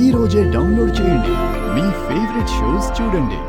ఈ రోజే డౌన్లోడ్ చేయండి. మీ ఫేవరెట్ షోస్ చూడండి.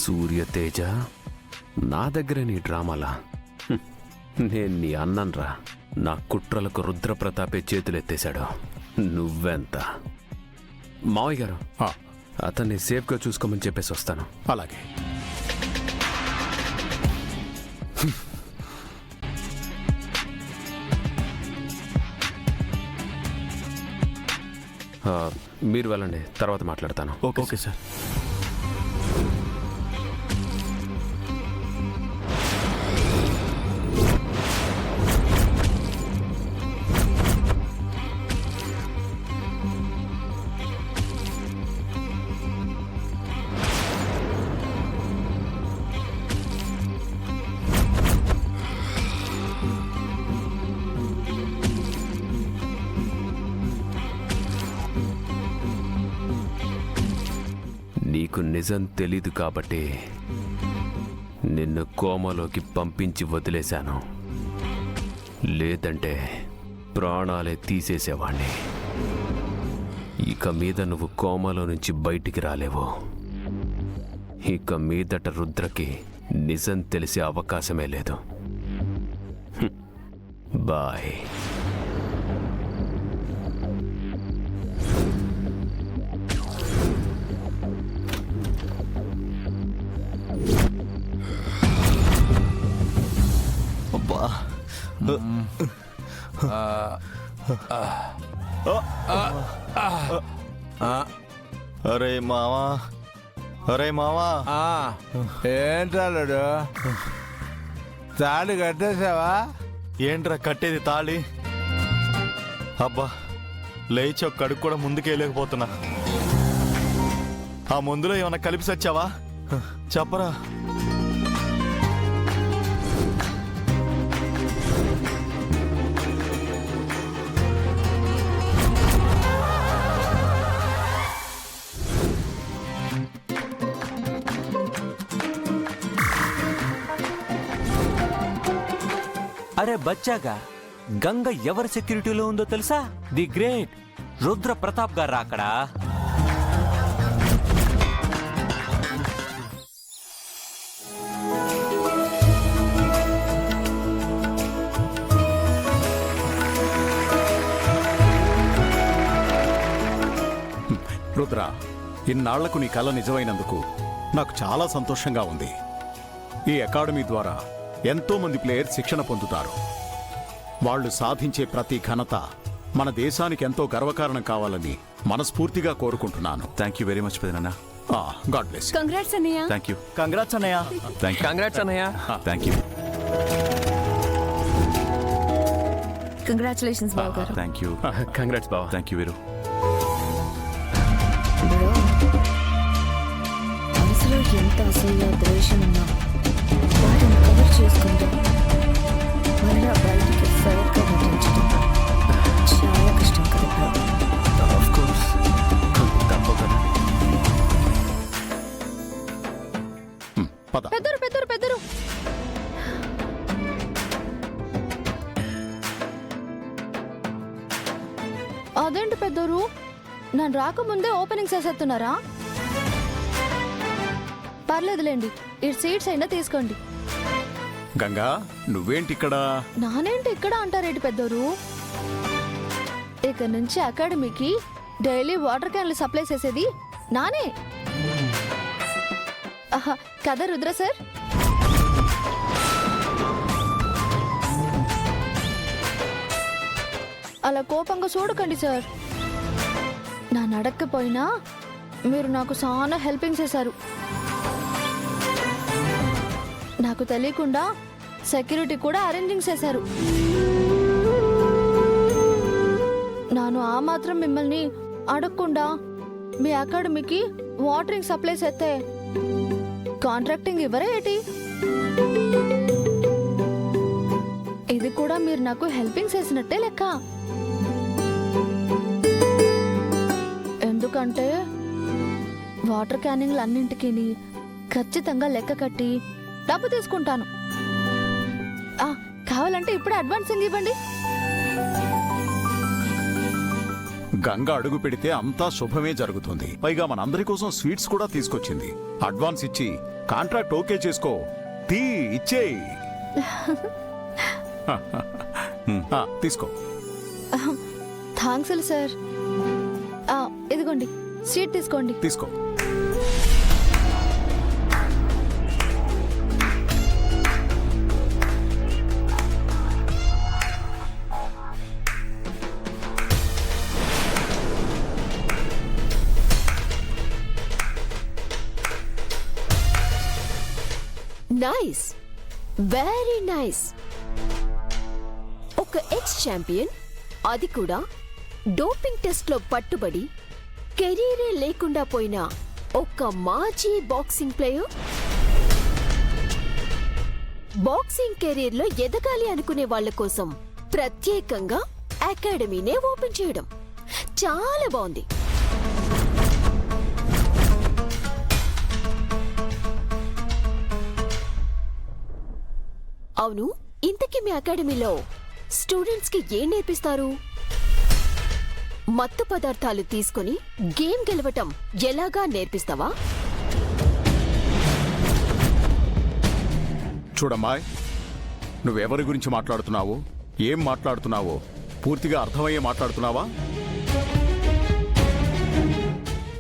సూర్యతేజ, నా దగ్గర నీ డ్రామాలా? నేను నీ అన్నన్రా. నా కుట్రలకు రుద్రప్రతాపే చేతులెత్తేశాడు. నువ్వెంత? మావయ్య గారు, అతన్ని సేఫ్గా చూసుకోమని చెప్పేసి వస్తాను. అలాగే. మీరు వెళ్ళండి, తర్వాత మాట్లాడతాను. Okay sir. నీకు నిజం తెలీదు కాబట్టి నిన్ను కోమలోకి పంపించి వదిలేశాను. లేదంటే ప్రాణాలే తీసేసేవాణ్ణి. ఇక మీద నువ్వు కోమలో నుంచి బయటికి రాలేవు. ఇక మీదట రుద్రకి నిజం తెలిసే అవకాశమే లేదు. బాయ్. అరే మావా, అరే మావా. ఏంటాడు? తాళి కట్టేసావా? ఏంట్రా కట్టేది తాళి? అబ్బా, లేచి ఒక్క అడుగు కూడా ముందుకెళ్ళలేకపోతున్నా. ఆ మందులో ఏమన్నా కలిపి సచ్చావా? చెప్పరా. అరే బచ్చాగా, గంగ ఎవరి సెక్యూరిటీలో ఉందో తెలుసా? ది గ్రేట్ రుద్ర ప్రతాప్ గారు అక్కడ. రుద్ర, ఇన్నాళ్లకు నీ కల నిజమైనందుకు నాకు చాలా సంతోషంగా ఉంది. ఈ అకాడమీ ద్వారా ఎంతో మంది ప్లేయర్స్ శిక్షణ పొందుతారు. వాళ్ళు సాధించే ప్రతి ఘనత మన దేశానికి ఎంతో గర్వకారణం కావాలని మనస్ఫూర్తిగా కోరుకుంటున్నాను. థ్యాంక్ యూ వెరీ మచ్ పెదనాన్న. God bless. కంగ్రాట్స్ అన్నయ్య. Thank you. కంగ్రాట్స్ అన్నయ్య. Thank you. కంగ్రాట్స్ అన్నయ్య. Thank you. కంగ్రాచులేషన్స్ బావ గారు. Thank you. కంగ్రాట్స్ బావా. థ్యాంక్ యూ వీరు. మనసులో ఎంత అసూయ ద్వేషం ఉన్నా వాటిని కవర్ చేసుకుంటూ మళ్ళా బయటికి ఫైర్గా నటించడం చాలా కష్టం కదా. ఆఫ్ కోర్స్, తప్పకుండా. పద. పెద్దరు పెద్దరు పెద్దరు అదేంటి పెద్దరు, నన్ను రాకముందే ఓపెనింగ్ చేసేస్తున్నారా? పర్లేదులేండి, ఈ సీట్స్ అయినా తీసుకోండి. గంగా, నువ్వేంటి ఇక్కడ? నానేంటి ఇక్కడ అంటారేంటి పెద్దరు? ఇక నుంచి అకాడమీకి డైలీ వాటర్ క్యాన్లు సప్లై చేసేది నానే. కదా రుద్ర సార్? అలా కోపంగా చూడకండి సార్. నా నడక్కపోయినా మీరు నాకు చాలా హెల్పింగ్ చేశారు. నాకు తెలియకుండా సెక్యూరిటీ కూడా అరేంజింగ్ చేశారు. ನಾನು ಆ ಮಾತ್ರ మిమ్మల్ని అడగకుండా మీ అకాడమీకి వాటరింగ్ సప్లైస్ అయితే కాంట్రాక్టింగ్ ఇవ్వరే ఏంటి? ఇది కూడా మీరు నాకు హెల్పింగ్ చేసినట్టే లెక్క. ఎందుకంటే వాటర్ క్యానింగ్లు అన్నింటికి ఖచ్చితంగా లెక్క కట్టి డబ్బు తీసుకుంటాను. కావాలంటే ఇప్పుడే అడ్వాన్సింగ్ ఇవ్వండి. గంగ అడుగు పెడితే అంతా శుభమే జరుగుతుంది. పైగా మనందరి కోసం స్వీట్స్ కూడా తీసుకొచ్చింది. అడ్వాన్స్ ఇచ్చి కాంట్రాక్ట్ ఓకే చేసుకో. ఇచ్చేయి. తీసుకో. Thanks sir. ఇదిగోండి స్వీట్ తీసుకోండి. తీసుకో. Nice, very nice. ఒక ఎక్స్ ఛాంపియన్, అది కూడా డోపింగ్ టెస్ట్ లో పట్టుబడి కెరీరే లేకుండా పోయిన ఒక మాజీ బాక్సింగ్ ప్లేయర్ బాక్సింగ్ కెరీర్ లో ఎదగాలి అనుకునే వాళ్ళ కోసం ప్రత్యేకంగా అకాడమీనే ఓపెన్ చేయడం చాలా బాగుంది. అవును, ఇంతకీ మీ అకాడమీలో స్టూడెంట్స్ కి ఏం నేర్పిస్తారు? మత్తు పదార్థాలు తీసుకుని గేమ్ గెలవటం ఎలాగా నేర్పిస్తావా? చూడమ్మాయ్, నువ్వెవరి గురించి మాట్లాడుతున్నావో, ఏం మాట్లాడుతున్నావో పూర్తిగా అర్థమయ్యే మాట్లాడుతున్నావా?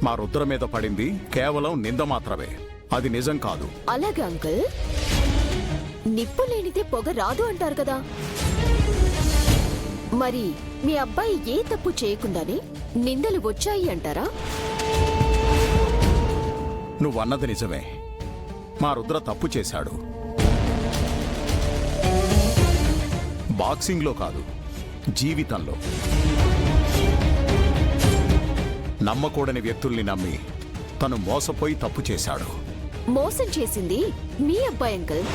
మా రుద్ర మీద పడింది కేవలం నింద మాత్రమే, అది నిజం కాదు. అలాగే అంకుల్, నిప్పు లేనిదే పొగ రాదు అంటారు కదా. మరి మీ అబ్బాయి ఏ తప్పు చేయకుండానే నిందలు వచ్చాయి అంటారా? నువ్వన్నది నిజమే. మా రుద్ర తప్పు చేశాడు. బాక్సింగ్లో కాదు, జీవితంలో. నమ్మకూడని వ్యక్తుల్ని నమ్మి తను మోసపోయి తప్పు చేశాడు. మోసం చేసింది మీ అబ్బాయి అంకుల్.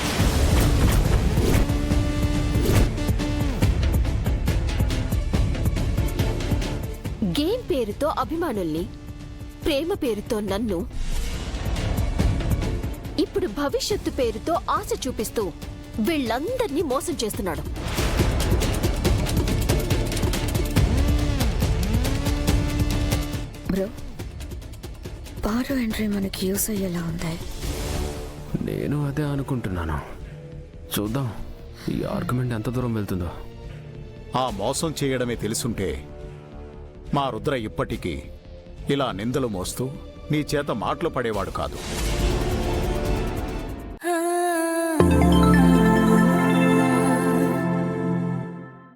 గేమ్ పేరుతో అభిమానుల్ని, ప్రేమ పేరుతో నన్ను, ఇప్పుడు భవిష్యత్తు పేరుతో ఆశ చూపిస్తూ వీళ్ళందర్నీ మోసం చేస్తున్నాడు. బ్రో, బారో ఎంట్రీ మనకి యూస్ అయ్యేలా ఉంది. నేను అదే అనుకుంటున్నాను. చూద్దాం ఈ ఆర్గ్యుమెంట్ ఎంత దూరం వెళ్తుందో. ఆ మోసం చేయడమే తెలుసుంటే మా రుద్ర ఇప్పటికీ ఇలా నిందలు మోస్తూ నీ చేత మాటలు పడేవాడు కాదు.